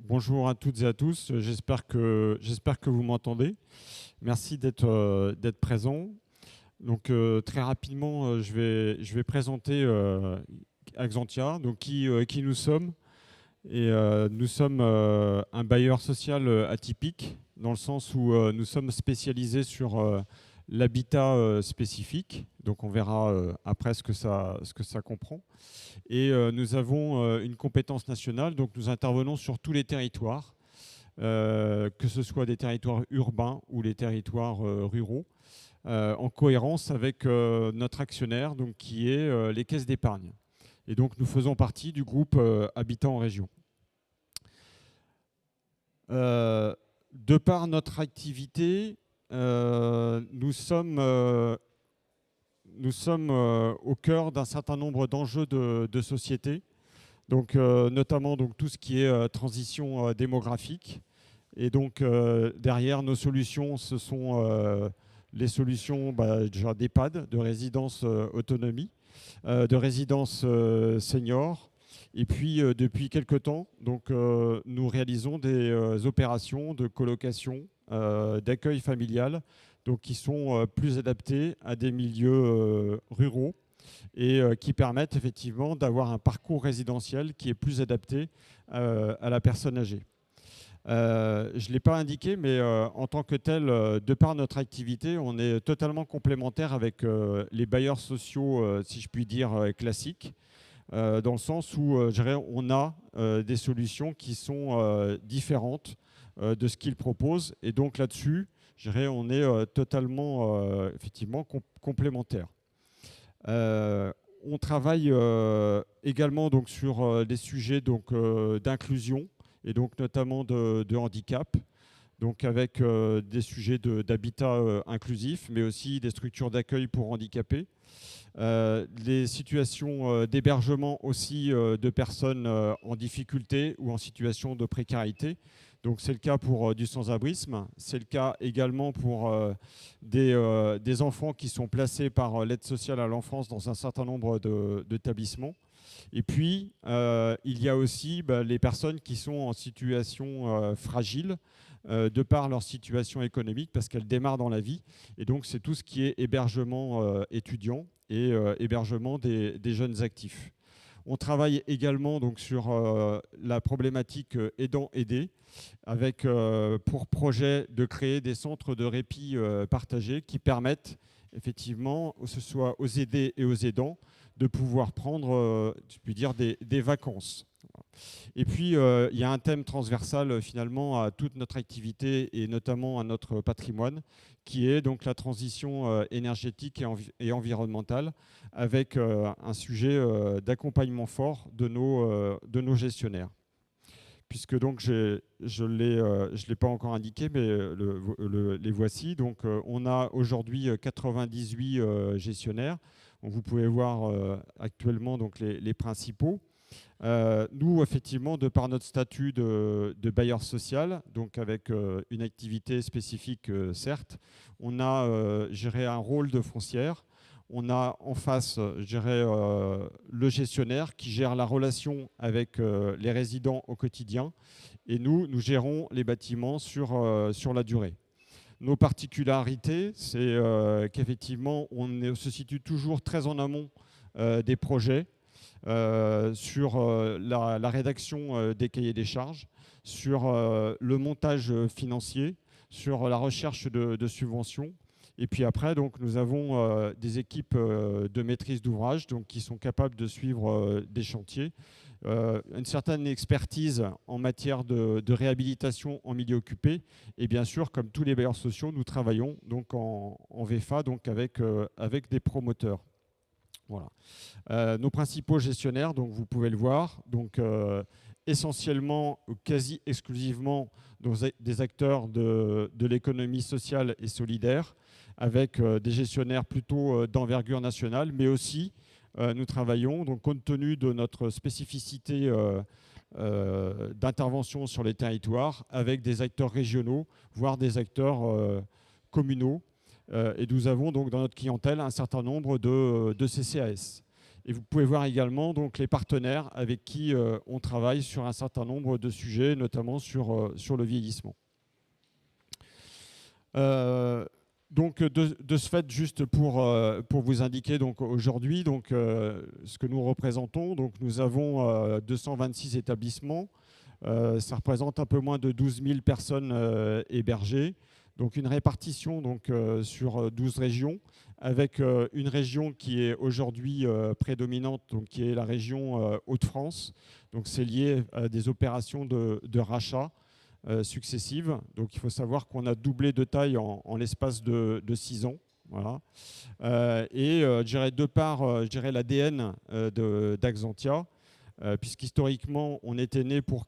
Bonjour à toutes et à tous. J'espère que vous m'entendez. Merci d'être présent. Donc très rapidement, je vais présenter Axantia, donc qui nous sommes. Et nous sommes un bailleur social atypique, dans le sens où nous sommes spécialisés sur l'habitat spécifique. Donc on verra après ce que ça comprend. Et nous avons une compétence nationale, donc nous intervenons sur tous les territoires, que ce soit des territoires urbains ou les territoires ruraux, en cohérence avec notre actionnaire, donc, qui est les caisses d'épargne. Et donc nous faisons partie du groupe Habitat en région. De par notre activité, nous sommes au cœur d'un certain nombre d'enjeux de société, donc, notamment donc, tout ce qui est transition démographique. Et donc, derrière nos solutions, ce sont les solutions déjà d'EHPAD, de résidence autonomie, de résidence senior. Et puis, depuis quelque temps, donc, nous réalisons des opérations de colocation, d'accueil familial, donc, qui sont plus adaptées à des milieux ruraux et qui permettent effectivement d'avoir un parcours résidentiel qui est plus adapté à la personne âgée. Je ne l'ai pas indiqué, mais en tant que tel, de par notre activité, on est totalement complémentaire avec les bailleurs sociaux, si je puis dire, classiques, dans le sens où je dirais, on a des solutions qui sont différentes de ce qu'ils proposent. Et donc là-dessus, je dirais, on est totalement effectivement complémentaires. On travaille également donc, sur des sujets d'inclusion et donc notamment de handicap, donc avec des sujets d'habitat inclusif, mais aussi des structures d'accueil pour handicapés, les situations d'hébergement aussi de personnes en difficulté ou en situation de précarité. Donc c'est le cas pour du sans-abrisme, c'est le cas également pour des enfants qui sont placés par l'aide sociale à l'enfance dans un certain nombre d'établissements. Et puis, il y a aussi les personnes qui sont en situation fragile de par leur situation économique parce qu'elles démarrent dans la vie. Et donc, c'est tout ce qui est hébergement étudiant et hébergement des jeunes actifs. On travaille également donc, sur la problématique aidant-aidé, avec pour projet de créer des centres de répit partagés qui permettent effectivement, que ce soit aux aidés et aux aidants, de pouvoir prendre, je puis dire, des vacances. Et puis, il y a un thème transversal finalement à toute notre activité et notamment à notre patrimoine, qui est donc la transition énergétique et environnementale, avec un sujet d'accompagnement fort de nos gestionnaires. Puisque donc je l'ai pas encore indiqué, mais les voici. Donc, on a aujourd'hui 98 gestionnaires. Donc, vous pouvez voir actuellement donc, les principaux. Nous, effectivement, de par notre statut de bailleur social, donc avec une activité spécifique, certes, on a géré un rôle de foncière. On a en face, je dirais, le gestionnaire qui gère la relation avec les résidents au quotidien. Et nous gérons les bâtiments sur la durée. Nos particularités, c'est qu'effectivement, on se situe toujours très en amont des projets, sur la rédaction des cahiers des charges, sur le montage financier, sur la recherche de subventions. Et puis après, donc, nous avons des équipes de maîtrise d'ouvrage qui sont capables de suivre des chantiers, une certaine expertise en matière de réhabilitation en milieu occupé. Et bien sûr, comme tous les bailleurs sociaux, nous travaillons donc en VFA, donc avec des promoteurs. Voilà. Nos principaux gestionnaires, donc vous pouvez le voir, donc essentiellement, quasi exclusivement, des acteurs de l'économie sociale et solidaire, avec des gestionnaires plutôt d'envergure nationale, mais aussi nous travaillons, donc compte tenu de notre spécificité d'intervention sur les territoires, avec des acteurs régionaux, voire des acteurs communaux. Et nous avons donc dans notre clientèle un certain nombre de CCAS. Et vous pouvez voir également donc, les partenaires avec qui on travaille sur un certain nombre de sujets, notamment sur le vieillissement. Donc de ce fait, juste pour vous indiquer donc aujourd'hui donc ce que nous représentons, donc nous avons 226 établissements, ça représente un peu moins de 12 000 personnes hébergées, donc une répartition donc sur 12 régions, avec une région qui est aujourd'hui prédominante, donc qui est la région Hauts-de-France. Donc c'est lié à des opérations de rachat successives. Donc il faut savoir qu'on a doublé de taille en l'espace de 6 ans. Voilà. Et je dirais de par l'ADN d'Axantia, puisqu'historiquement, on était né pour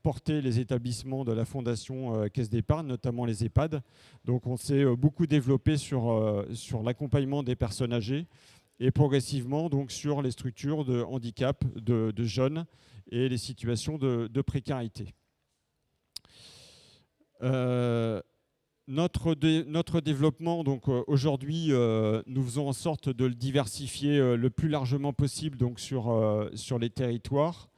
porter les établissements de la Fondation Caisse d'Épargne, notamment les EHPAD. Donc on s'est beaucoup développé sur l'accompagnement des personnes âgées et progressivement donc, sur les structures de handicap de jeunes et les situations de précarité. Notre développement, donc aujourd'hui, nous faisons en sorte de le diversifier le plus largement possible donc, sur les territoires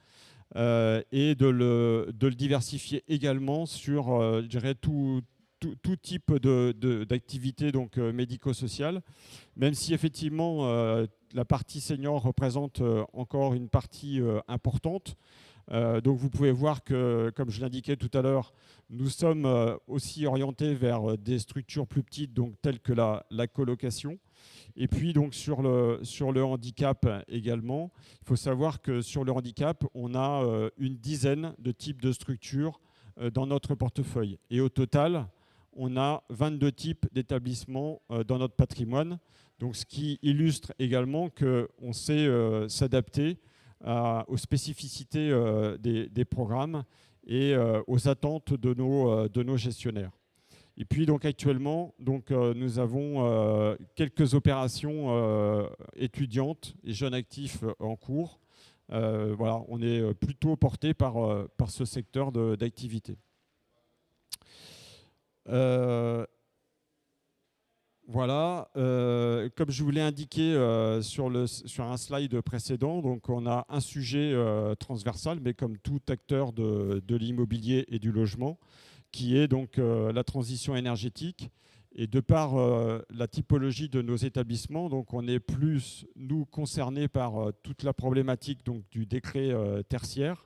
et de le diversifier également sur, je dirais, tout type d'activité donc médico-sociale, même si effectivement la partie senior représente encore une partie importante. Donc vous pouvez voir que, comme je l'indiquais tout à l'heure, nous sommes aussi orientés vers des structures plus petites, donc telles que la colocation. Et puis donc sur le handicap également, il faut savoir que sur le handicap, on a une dizaine de types de structures dans notre portefeuille. Et au total, on a 22 types d'établissements dans notre patrimoine. Donc ce qui illustre également qu'on sait s'adapter aux spécificités des programmes et aux attentes de nos gestionnaires. Et puis donc actuellement, donc, nous avons quelques opérations étudiantes et jeunes actifs en cours. Voilà, on est plutôt porté par ce secteur d'activité. Voilà, comme je vous l'ai indiqué sur un slide précédent, donc on a un sujet transversal, mais comme tout acteur de l'immobilier et du logement, qui est donc la transition énergétique. Et de par la typologie de nos établissements, donc on est plus, nous, concernés par toute la problématique donc, du décret tertiaire.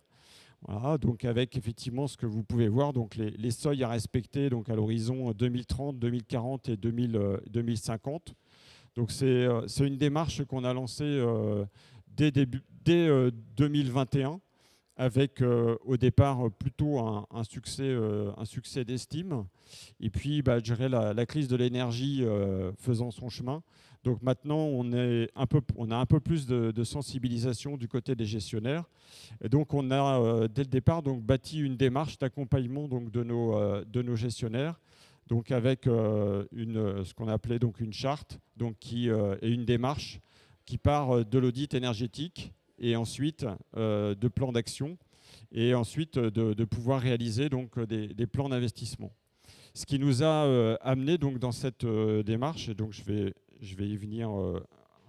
Voilà, donc avec effectivement ce que vous pouvez voir, donc les seuils à respecter donc à l'horizon 2030, 2040 et 2050. Donc c'est une démarche qu'on a lancée dès 2021 avec au départ plutôt un succès d'estime. Et puis je dirais la crise de l'énergie faisant son chemin. Donc maintenant, on a un peu plus de sensibilisation du côté des gestionnaires. Et donc on a dès le départ donc, bâti une démarche d'accompagnement donc, de nos gestionnaires, donc avec ce qu'on appelait donc, une charte donc, qui est une démarche qui part de l'audit énergétique et ensuite de plans d'action et ensuite de pouvoir réaliser donc, des plans d'investissement. Ce qui nous a amené donc, dans cette démarche, et donc je vais y venir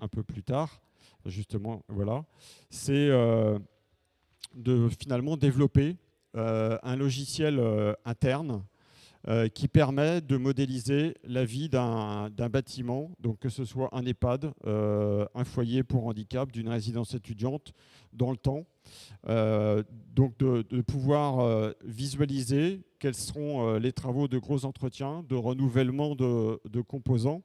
un peu plus tard, justement, voilà, c'est de finalement développer un logiciel interne qui permet de modéliser la vie d'un bâtiment, donc que ce soit un EHPAD, un foyer pour handicap, d'une résidence étudiante, dans le temps. Donc de pouvoir visualiser quels seront les travaux de gros entretien, de renouvellement de composants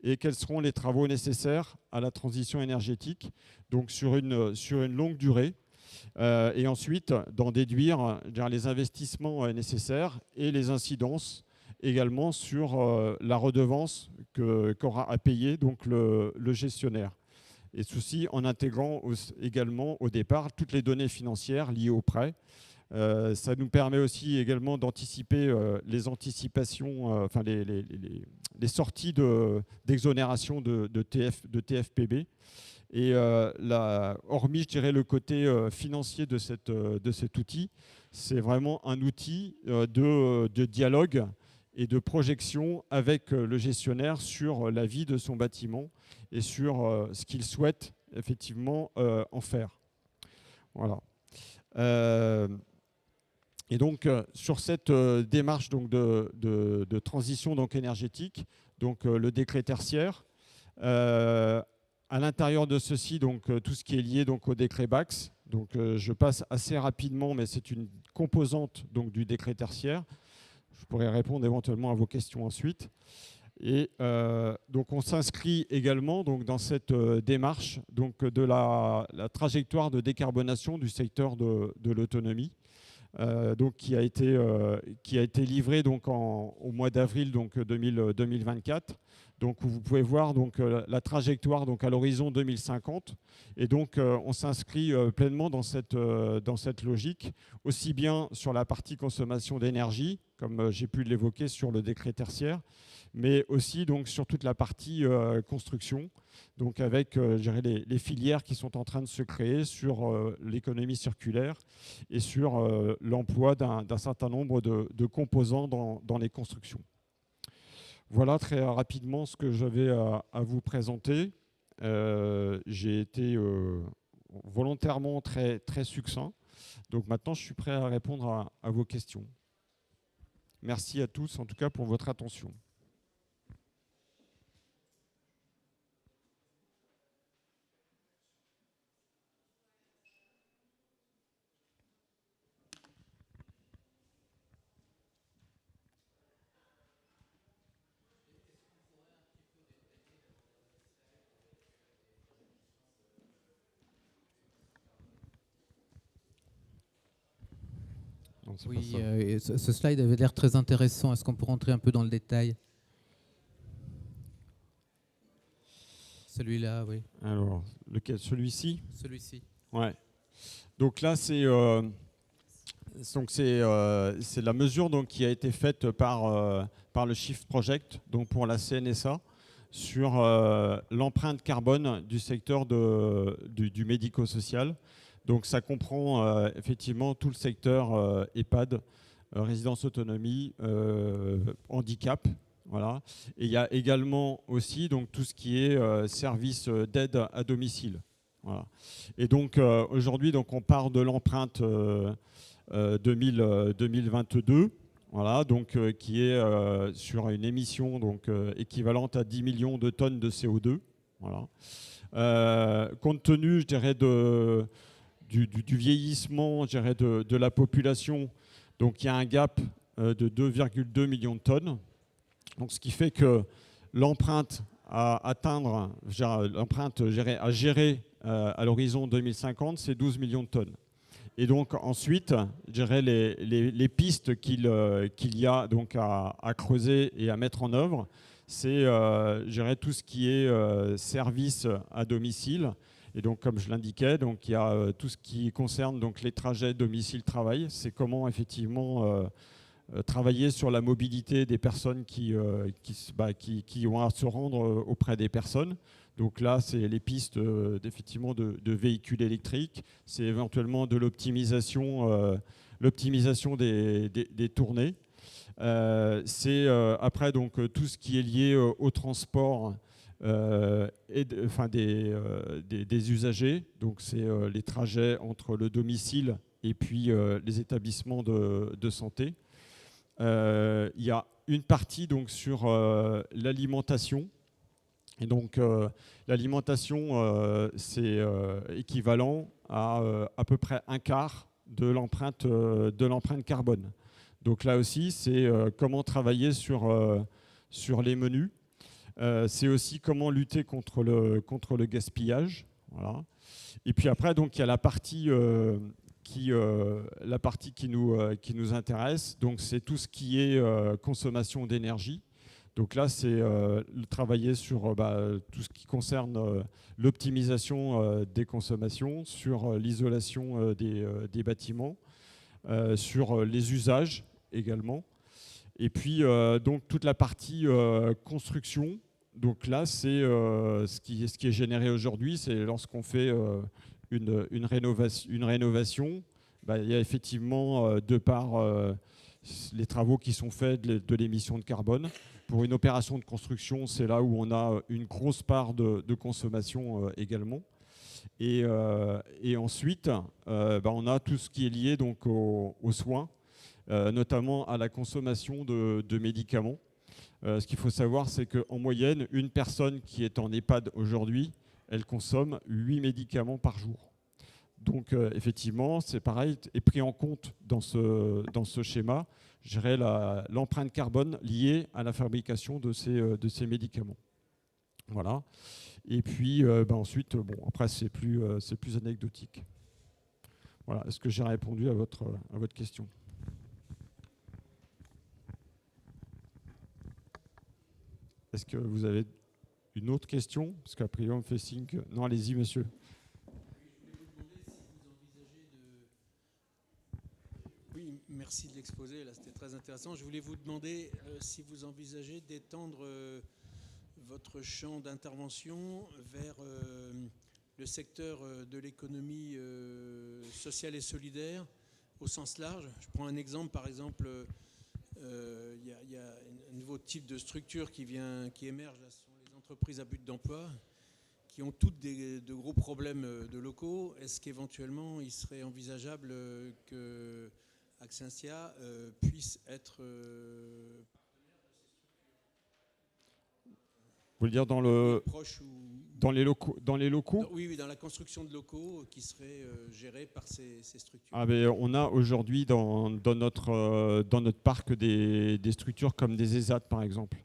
et quels seront les travaux nécessaires à la transition énergétique, donc sur une longue durée. Et ensuite d'en déduire les investissements nécessaires et les incidences également sur la redevance qu'aura à payer donc le gestionnaire. Et ceci en intégrant également au départ toutes les données financières liées au prêt. Ça nous permet aussi également d'anticiper les anticipations, enfin les sorties d'exonération de TFPB. Et hormis, je dirais, le côté financier de cet outil, c'est vraiment un outil de dialogue et de projection avec le gestionnaire sur la vie de son bâtiment et sur ce qu'il souhaite effectivement en faire. Voilà. Et donc, sur cette démarche donc, de transition donc, énergétique, donc, le décret tertiaire, à l'intérieur de ceci, donc, tout ce qui est lié donc, au décret BAX, donc, je passe assez rapidement, mais c'est une composante donc, du décret tertiaire. Je pourrais répondre éventuellement à vos questions ensuite. Et donc, on s'inscrit également donc, dans cette démarche donc, de la trajectoire de décarbonation du secteur de l'autonomie. Donc, qui a été livré donc, au mois d'avril 2024. Donc, où vous pouvez voir donc, la trajectoire donc, à l'horizon 2050. Et donc, on s'inscrit pleinement dans cette logique, aussi bien sur la partie consommation d'énergie, comme j'ai pu l'évoquer sur le décret tertiaire, mais aussi donc, sur toute la partie construction, donc avec je dirais, les filières qui sont en train de se créer sur l'économie circulaire et sur l'emploi d'un certain nombre de composants dans les constructions. Voilà très rapidement ce que j'avais à vous présenter. J'ai été volontairement très, très succinct. Donc maintenant, je suis prêt à répondre à vos questions. Merci à tous, en tout cas, pour votre attention. Non, oui, ce slide avait l'air très intéressant. Est-ce qu'on peut rentrer un peu dans le détail? Celui-là, oui. Alors, lequel? Celui-ci? Celui-ci. Ouais. Donc là, c'est la mesure donc, qui a été faite par le Shift Project, donc pour la CNSA, sur l'empreinte carbone du secteur du médico-social. Donc ça comprend effectivement tout le secteur EHPAD, résidence autonomie, handicap. Voilà. Et il y a également aussi donc, tout ce qui est service d'aide à domicile. Voilà. Et donc aujourd'hui, donc, on part de l'empreinte 2022, voilà, donc, qui est sur une émission donc, équivalente à 10 millions de tonnes de CO2. Voilà. Compte tenu, je dirais, du vieillissement, je dirais, de la population, donc il y a un gap de 2,2 millions de tonnes. Donc, ce qui fait que l'empreinte à atteindre, l'empreinte à gérer à l'horizon 2050, c'est 12 millions de tonnes. Et donc ensuite, je dirais les pistes qu'il y a donc à creuser et à mettre en œuvre, c'est je dirais tout ce qui est service à domicile. Et donc comme je l'indiquais, donc il y a tout ce qui concerne donc les trajets domicile-travail. C'est comment effectivement travailler sur la mobilité des personnes qui ont à se rendre auprès des personnes. Donc là, c'est les pistes effectivement de véhicules électriques, c'est éventuellement de l'optimisation des tournées. C'est après donc tout ce qui est lié au transport des usagers. Donc c'est les trajets entre le domicile et puis les établissements de santé. Il y a une partie donc, sur l'alimentation. Et donc, l'alimentation, c'est équivalent à peu près un quart de l'empreinte carbone. Donc là aussi, c'est comment travailler sur les menus. C'est aussi comment lutter contre le gaspillage. Voilà. Et puis après, donc, il y a la partie qui nous intéresse, donc c'est tout ce qui est consommation d'énergie. Donc là, c'est travailler sur tout ce qui concerne l'optimisation des consommations, sur l'isolation des bâtiments, sur les usages également. Et puis, donc, toute la partie construction. Donc là, c'est ce qui est généré aujourd'hui, c'est lorsqu'on fait une rénovation, il y a effectivement, de par les travaux qui sont faits de l'émission de carbone. Pour une opération de construction, c'est là où on a une grosse part de consommation également. Et ensuite, on a tout ce qui est lié donc aux soins, notamment à la consommation de médicaments. Ce qu'il faut savoir, c'est qu'en moyenne, une personne qui est en EHPAD aujourd'hui, elle consomme 8 médicaments par jour. Donc effectivement, c'est pareil, est pris en compte dans ce schéma, je dirais l'empreinte carbone liée à la fabrication de ces médicaments. Voilà. Et puis ensuite, après c'est plus anecdotique. Voilà. Est-ce que j'ai répondu à votre question? Est-ce que vous avez une autre question? Parce qu'à priori, on me fait signe que... Non, allez-y, monsieur. Oui, merci de l'exposé, là c'était très intéressant. Je voulais vous demander si vous envisagez d'étendre votre champ d'intervention vers le secteur de l'économie sociale et solidaire au sens large. Je prends un exemple, par exemple, il y a un nouveau type de structure qui émerge, là, ce sont les entreprises à but d'emploi, qui ont toutes de gros problèmes de locaux. Est-ce qu'éventuellement il serait envisageable que Axentia puisse être Vous voulez dire dans les locaux Oui, dans la construction de locaux qui seraient gérés par ces structures. On a aujourd'hui dans notre parc des structures comme des ESAT, par exemple.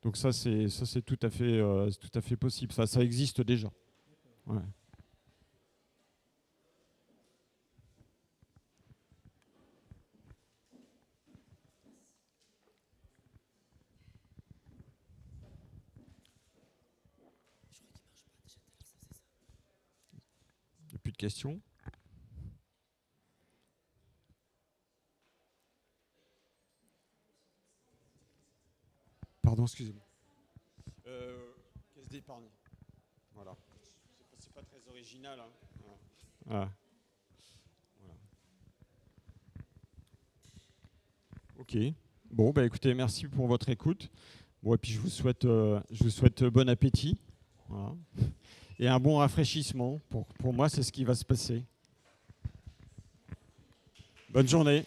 Donc ça, c'est tout à fait possible. Ça existe déjà. Ouais. Il n'y a plus de questions. Pardon, excusez-moi. Caisse d'épargne. Voilà. C'est pas très original. Hein. Voilà. Voilà. Ok. Bon, écoutez, merci pour votre écoute. Bon, et puis je vous souhaite bon appétit. Voilà. Et un bon rafraîchissement. Pour moi, c'est ce qui va se passer. Bonne journée.